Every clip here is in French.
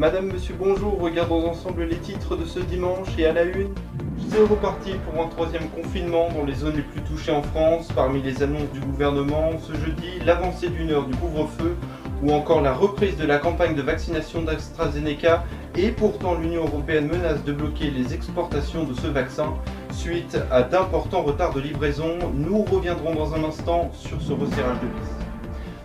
Madame, monsieur, bonjour, regardons ensemble les titres de ce dimanche et à la une. C'est reparti pour un troisième confinement dans les zones les plus touchées en France. Parmi les annonces du gouvernement, ce jeudi, l'avancée d'une heure du couvre-feu ou encore la reprise de la campagne de vaccination d'AstraZeneca. Et pourtant, l'Union européenne menace de bloquer les exportations de ce vaccin suite à d'importants retards de livraison. Nous reviendrons dans un instant sur ce resserrage de vis.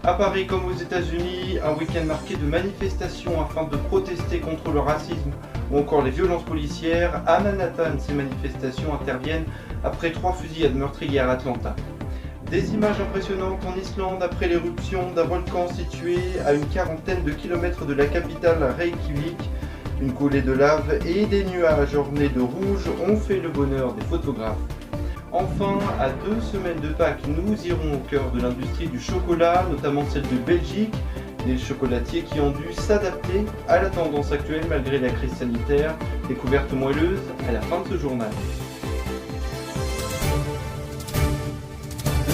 À Paris comme aux États-Unis, un week-end marqué de manifestations afin de protester contre le racisme ou encore les violences policières. À Manhattan, ces manifestations interviennent après 3 fusillades meurtrières à Atlanta. Des images impressionnantes en Islande après l'éruption d'un volcan situé à une quarantaine de kilomètres de la capitale Reykjavik. Une coulée de lave et des nuages ornés de rouge ont fait le bonheur des photographes. Enfin, à 2 semaines de Pâques, nous irons au cœur de l'industrie du chocolat, notamment celle de Belgique, des chocolatiers qui ont dû s'adapter à la tendance actuelle malgré la crise sanitaire. Découverte moelleuse à la fin de ce journal.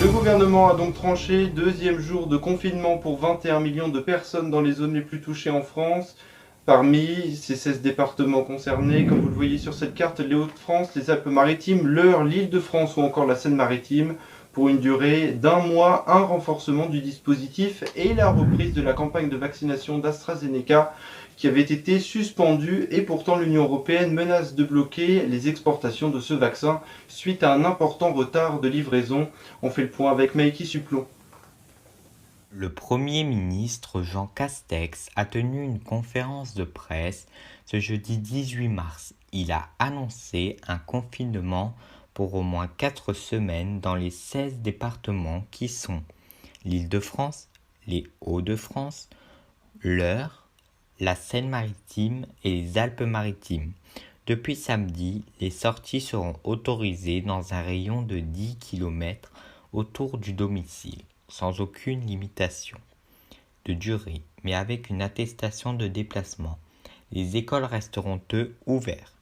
Le gouvernement a donc tranché, deuxième jour de confinement pour 21 millions de personnes dans les zones les plus touchées en France. Parmi ces 16 départements concernés, comme vous le voyez sur cette carte, les Hauts-de-France, les Alpes-Maritimes, l'Eure, l'Île-de-France ou encore la Seine-Maritime, pour une durée d'un mois, un renforcement du dispositif et la reprise de la campagne de vaccination d'AstraZeneca qui avait été suspendue et pourtant l'Union européenne menace de bloquer les exportations de ce vaccin suite à un important retard de livraison. On fait le point avec Maïki Suplon. Le Premier ministre Jean Castex a tenu une conférence de presse ce jeudi 18 mars. Il a annoncé un confinement pour au moins 4 semaines dans les 16 départements qui sont l'Île-de-France, les Hauts-de-France, l'Eure, la Seine-Maritime et les Alpes-Maritimes. Depuis samedi, les sorties seront autorisées dans un rayon de 10 km autour du domicile, sans aucune limitation de durée, mais avec une attestation de déplacement. Les écoles resteront, eux, ouverts,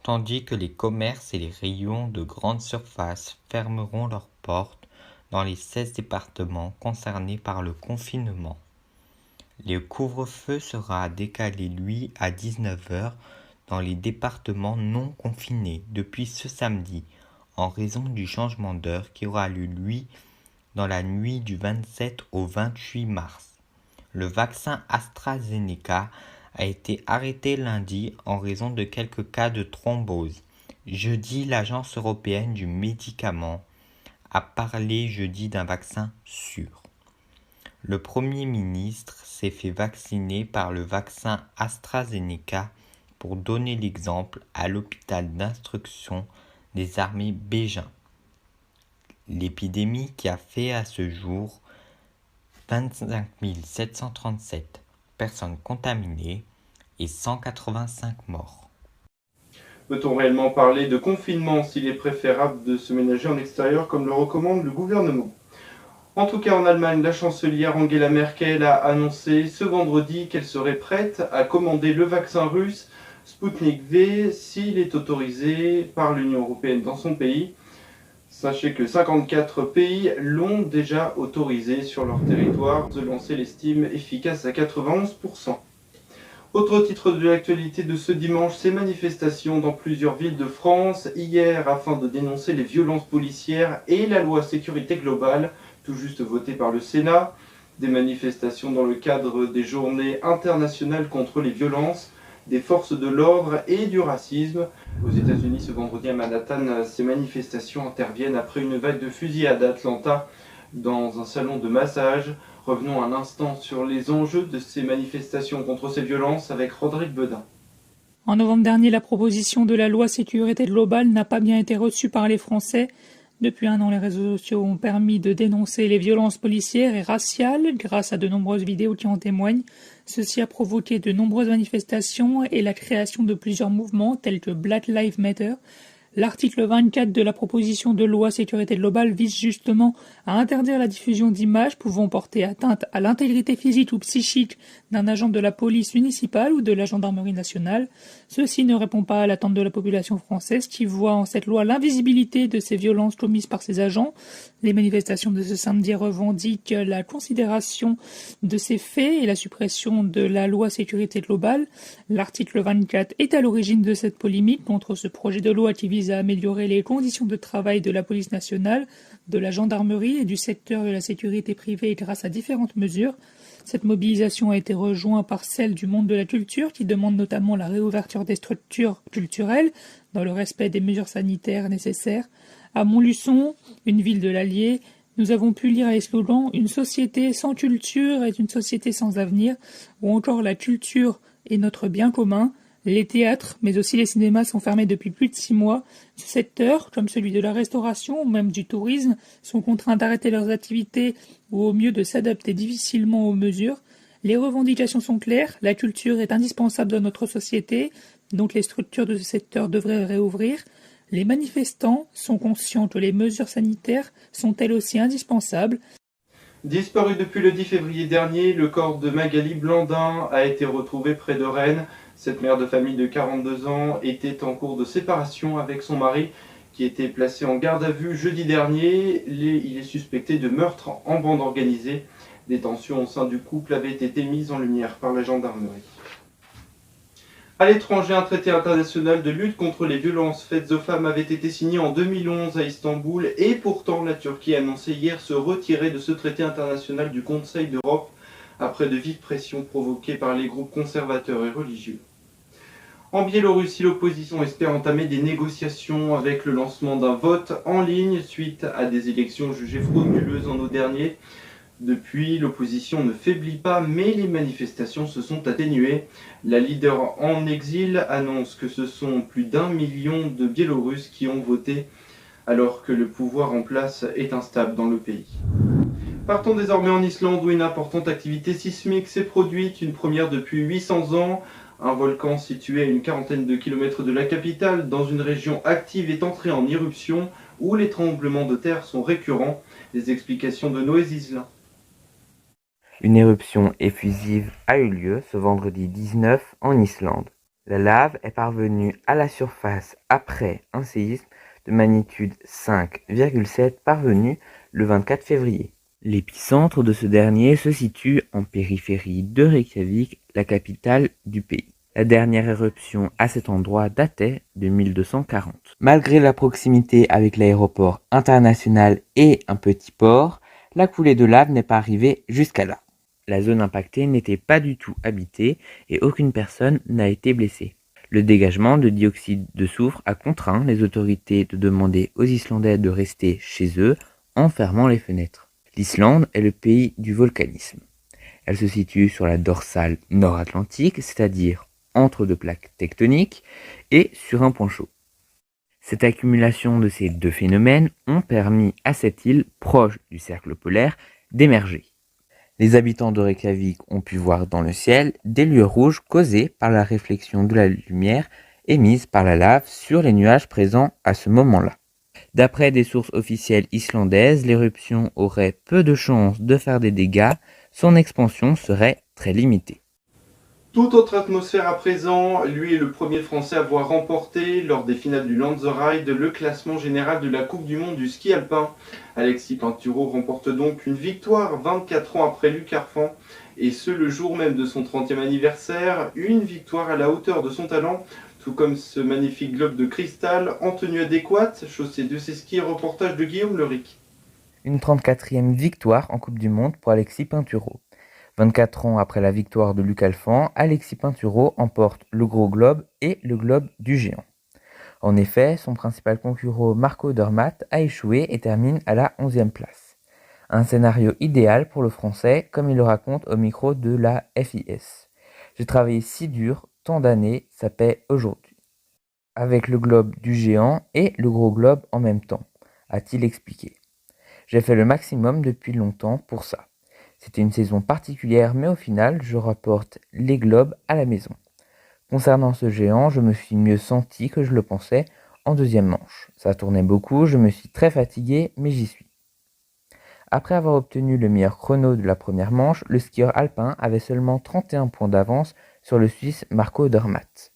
tandis que les commerces et les rayons de grande surface fermeront leurs portes dans les 16 départements concernés par le confinement. Le couvre-feu sera décalé, lui, à 19h dans les départements non confinés depuis ce samedi, en raison du changement d'heure qui aura lieu, lui, dans la nuit du 27 au 28 mars. Le vaccin AstraZeneca a été arrêté lundi en raison de quelques cas de thrombose. Jeudi, l'Agence européenne du médicament a parlé jeudi d'un vaccin sûr. Le Premier ministre s'est fait vacciner par le vaccin AstraZeneca pour donner l'exemple à l'hôpital d'instruction des armées Bégin. L'épidémie qui a fait à ce jour 25 737 personnes contaminées et 185 morts. Peut-on réellement parler de confinement s'il est préférable de se ménager en extérieur comme le recommande le gouvernement ? En tout cas en Allemagne, la chancelière Angela Merkel a annoncé ce vendredi qu'elle serait prête à commander le vaccin russe Sputnik V s'il est autorisé par l'Union européenne dans son pays. Sachez que 54 pays l'ont déjà autorisé sur leur territoire, selon l'estime efficace à 91%. Autre titre de l'actualité de ce dimanche, ces manifestations dans plusieurs villes de France. Hier, afin de dénoncer les violences policières et la loi sécurité globale, tout juste votée par le Sénat. Des manifestations dans le cadre des journées internationales contre les violences, des forces de l'ordre et du racisme. Aux États-Unis, ce vendredi à Manhattan, ces manifestations interviennent après une vague de fusillades à Atlanta dans un salon de massage. Revenons un instant sur les enjeux de ces manifestations contre ces violences avec Rodrigue Bedin. En novembre dernier, la proposition de la loi sécurité globale n'a pas bien été reçue par les Français. Depuis un an, les réseaux sociaux ont permis de dénoncer les violences policières et raciales grâce à de nombreuses vidéos qui en témoignent. Ceci a provoqué de nombreuses manifestations et la création de plusieurs mouvements tels que Black Lives Matter. L'article 24 de la proposition de loi sécurité globale vise justement à interdire la diffusion d'images pouvant porter atteinte à l'intégrité physique ou psychique d'un agent de la police municipale ou de la gendarmerie nationale. Ceci ne répond pas à l'attente de la population française qui voit en cette loi l'invisibilité de ces violences commises par ces agents. Les manifestations de ce samedi revendiquent la considération de ces faits et la suppression de la loi sécurité globale. L'article 24 est à l'origine de cette polémique contre ce projet de loi qui vise à améliorer les conditions de travail de la police nationale, de la gendarmerie et du secteur de la sécurité privée grâce à différentes mesures. Cette mobilisation a été rejointe par celle du monde de la culture qui demande notamment la réouverture des structures culturelles dans le respect des mesures sanitaires nécessaires. À Montluçon, une ville de l'Allier, nous avons pu lire les slogans « Une société sans culture est une société sans avenir » ou encore « La culture est notre bien commun ». Les théâtres, mais aussi les cinémas sont fermés depuis plus de 6 mois. Ce secteur, comme celui de la restauration ou même du tourisme, sont contraints d'arrêter leurs activités ou au mieux de s'adapter difficilement aux mesures. Les revendications sont claires, la culture est indispensable dans notre société, donc les structures de ce secteur devraient réouvrir. Les manifestants sont conscients que les mesures sanitaires sont elles aussi indispensables. Disparu depuis le 10 février dernier, le corps de Magali Blandin a été retrouvé près de Rennes. Cette mère de famille de 42 ans était en cours de séparation avec son mari qui était placé en garde à vue jeudi dernier. Il est suspecté de meurtre en bande organisée. Des tensions au sein du couple avaient été mises en lumière par la gendarmerie. À l'étranger, un traité international de lutte contre les violences faites aux femmes avait été signé en 2011 à Istanbul et pourtant la Turquie a annoncé hier se retirer de ce traité international du Conseil d'Europe après de vives pressions provoquées par les groupes conservateurs et religieux. En Biélorussie, l'opposition espère entamer des négociations avec le lancement d'un vote en ligne suite à des élections jugées frauduleuses en août dernier. Depuis, l'opposition ne faiblit pas, mais les manifestations se sont atténuées. La leader en exil annonce que ce sont plus d'1 million de Biélorusses qui ont voté, alors que le pouvoir en place est instable dans le pays. Partons désormais en Islande où une importante activité sismique s'est produite, une première depuis 800 ans. Un volcan situé à une quarantaine de kilomètres de la capitale, dans une région active, est entré en éruption où les tremblements de terre sont récurrents. Les explications de Noé Zislin. Une éruption effusive a eu lieu ce vendredi 19 en Islande. La lave est parvenue à la surface après un séisme de magnitude 5,7 parvenu le 24 février. L'épicentre de ce dernier se situe en périphérie de Reykjavik, la capitale du pays. La dernière éruption à cet endroit datait de 1240. Malgré la proximité avec l'aéroport international et un petit port, la coulée de lave n'est pas arrivée jusqu'à là. La zone impactée n'était pas du tout habitée et aucune personne n'a été blessée. Le dégagement de dioxyde de soufre a contraint les autorités de demander aux Islandais de rester chez eux en fermant les fenêtres. L'Islande est le pays du volcanisme. Elle se situe sur la dorsale nord-atlantique, c'est-à-dire entre deux plaques tectoniques et sur un point chaud. Cette accumulation de ces deux phénomènes ont permis à cette île, proche du cercle polaire, d'émerger. Les habitants de Reykjavik ont pu voir dans le ciel des lueurs rouges causées par la réflexion de la lumière émise par la lave sur les nuages présents à ce moment-là. D'après des sources officielles islandaises, l'éruption aurait peu de chances de faire des dégâts, son expansion serait très limitée. Toute autre atmosphère à présent, lui est le premier Français à avoir remporté, lors des finales du Lanzarote, le classement général de la Coupe du Monde du ski alpin. Alexis Pinturault remporte donc une victoire 24 ans après Luc Arfan, et ce le jour même de son 30e anniversaire, une victoire à la hauteur de son talent, tout comme ce magnifique globe de cristal en tenue adéquate, chaussé de ses skis, reportage de Guillaume Leric. Une 34e victoire en Coupe du Monde pour Alexis Pinturault. 24 ans après la victoire de Luc Alphand, Alexis Pinturault emporte le gros globe et le globe du géant. En effet, son principal concurrent Marco Odermatt a échoué et termine à la 11e place. Un scénario idéal pour le Français, comme il le raconte au micro de la FIS. J'ai travaillé si dur, tant d'années, ça paie aujourd'hui. Avec le globe du géant et le gros globe en même temps, a-t-il expliqué. J'ai fait le maximum depuis longtemps pour ça. C'était une saison particulière, mais au final, je rapporte les globes à la maison. Concernant ce géant, je me suis mieux senti que je le pensais en deuxième manche. Ça tournait beaucoup, je me suis très fatigué, mais j'y suis. Après avoir obtenu le meilleur chrono de la première manche, le skieur alpin avait seulement 31 points d'avance sur le Suisse Marco Odermatt,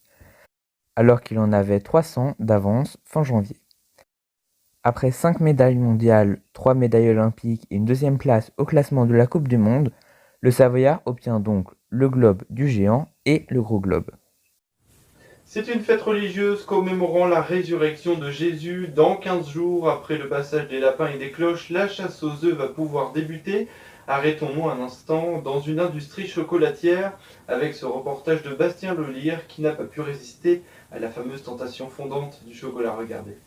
alors qu'il en avait 300 d'avance fin janvier. Après 5 médailles mondiales, 3 médailles olympiques et une deuxième place au classement de la Coupe du Monde, le Savoyard obtient donc le globe du géant et le gros globe. C'est une fête religieuse commémorant la résurrection de Jésus. Dans 15 jours, après le passage des lapins et des cloches, la chasse aux œufs va pouvoir débuter. Arrêtons-nous un instant dans une industrie chocolatière avec ce reportage de Bastien Lelire qui n'a pas pu résister à la fameuse tentation fondante du chocolat. Regardez.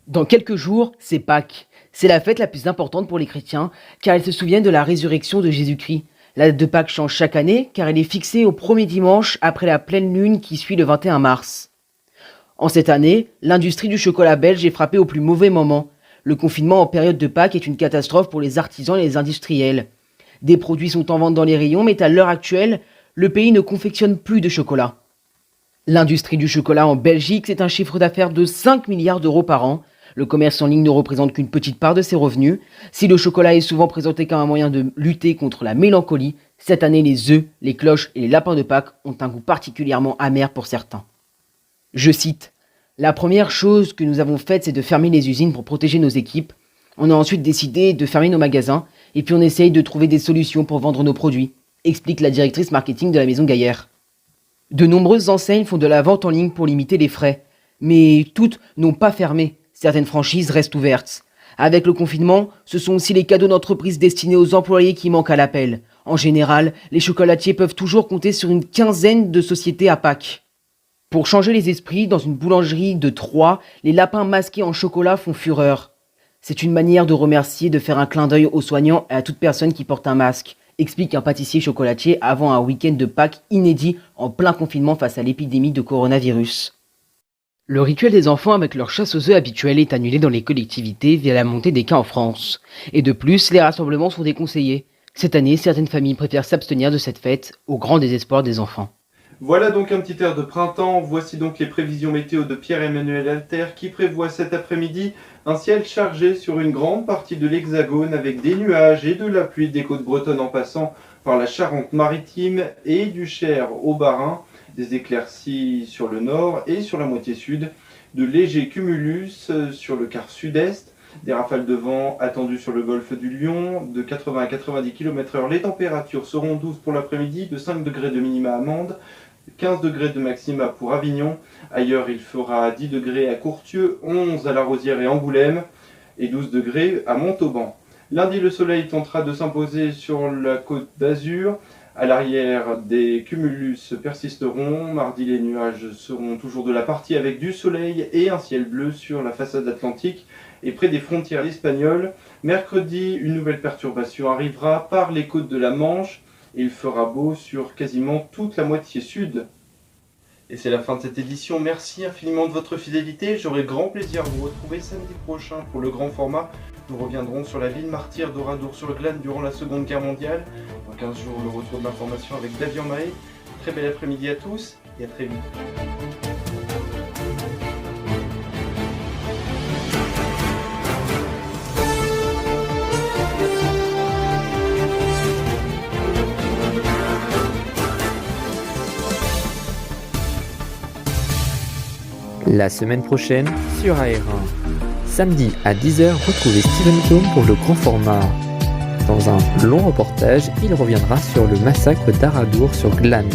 Dans quelques jours, c'est Pâques. C'est la fête la plus importante pour les chrétiens car elle se souvient de la résurrection de Jésus-Christ. La date de Pâques change chaque année car elle est fixée au premier dimanche après la pleine lune qui suit le 21 mars. En cette année, l'industrie du chocolat belge est frappée au plus mauvais moment. Le confinement en période de Pâques est une catastrophe pour les artisans et les industriels. Des produits sont en vente dans les rayons, mais à l'heure actuelle, le pays ne confectionne plus de chocolat. L'industrie du chocolat en Belgique, c'est un chiffre d'affaires de 5 milliards d'euros par an. Le commerce en ligne ne représente qu'une petite part de ses revenus. Si le chocolat est souvent présenté comme un moyen de lutter contre la mélancolie, cette année les œufs, les cloches et les lapins de Pâques ont un goût particulièrement amer pour certains. Je cite, « La première chose que nous avons faite, c'est de fermer les usines pour protéger nos équipes. On a ensuite décidé de fermer nos magasins et puis on essaye de trouver des solutions pour vendre nos produits », explique la directrice marketing de la maison Gaillère. De nombreuses enseignes font de la vente en ligne pour limiter les frais, mais toutes n'ont pas fermé. Certaines franchises restent ouvertes. Avec le confinement, ce sont aussi les cadeaux d'entreprise destinés aux employés qui manquent à l'appel. En général, les chocolatiers peuvent toujours compter sur une quinzaine de sociétés à Pâques. Pour changer les esprits, dans une boulangerie de Troyes, les lapins masqués en chocolat font fureur. C'est une manière de remercier, de faire un clin d'œil aux soignants et à toute personne qui porte un masque, explique un pâtissier chocolatier avant un week-end de Pâques inédit en plein confinement face à l'épidémie de coronavirus. Le rituel des enfants avec leur chasse aux œufs habituelle est annulé dans les collectivités via la montée des cas en France. Et de plus, les rassemblements sont déconseillés. Cette année, certaines familles préfèrent s'abstenir de cette fête, au grand désespoir des enfants. Voilà donc un petit air de printemps. Voici donc les prévisions météo de Pierre-Emmanuel Alter qui prévoit cet après-midi un ciel chargé sur une grande partie de l'Hexagone avec des nuages et de la pluie des côtes bretonnes en passant par la Charente-Maritime et du Cher au Bas-Rhin. Des éclaircies sur le nord et sur la moitié sud, de légers cumulus sur le quart sud-est, des rafales de vent attendues sur le golfe du Lion, de 80 à 90 km/h. Les températures seront douces pour l'après-midi, de 5 degrés de minima à Mende, 15 degrés de maxima pour Avignon. Ailleurs, il fera 10 degrés à Courtieux, 11 à La Rosière et Angoulême, et 12 degrés à Montauban. Lundi, le soleil tentera de s'imposer sur la côte d'Azur. À l'arrière, des cumulus persisteront. Mardi, les nuages seront toujours de la partie avec du soleil et un ciel bleu sur la façade atlantique et près des frontières espagnoles. Mercredi, une nouvelle perturbation arrivera par les côtes de la Manche et il fera beau sur quasiment toute la moitié sud. Et c'est la fin de cette édition. Merci infiniment de votre fidélité. J'aurai grand plaisir à vous retrouver samedi prochain pour le grand format. Nous reviendrons sur la ville martyre d'Oradour-sur-Glane durant la Seconde Guerre mondiale. Dans 15 jours, le retour de l'information avec Davian Mahé. Très bel après-midi à tous et à très vite. La semaine prochaine sur AR1. Samedi à 10h, retrouvez Steven Thome pour le grand format. Dans un long reportage, il reviendra sur le massacre d'Aradour sur Glane.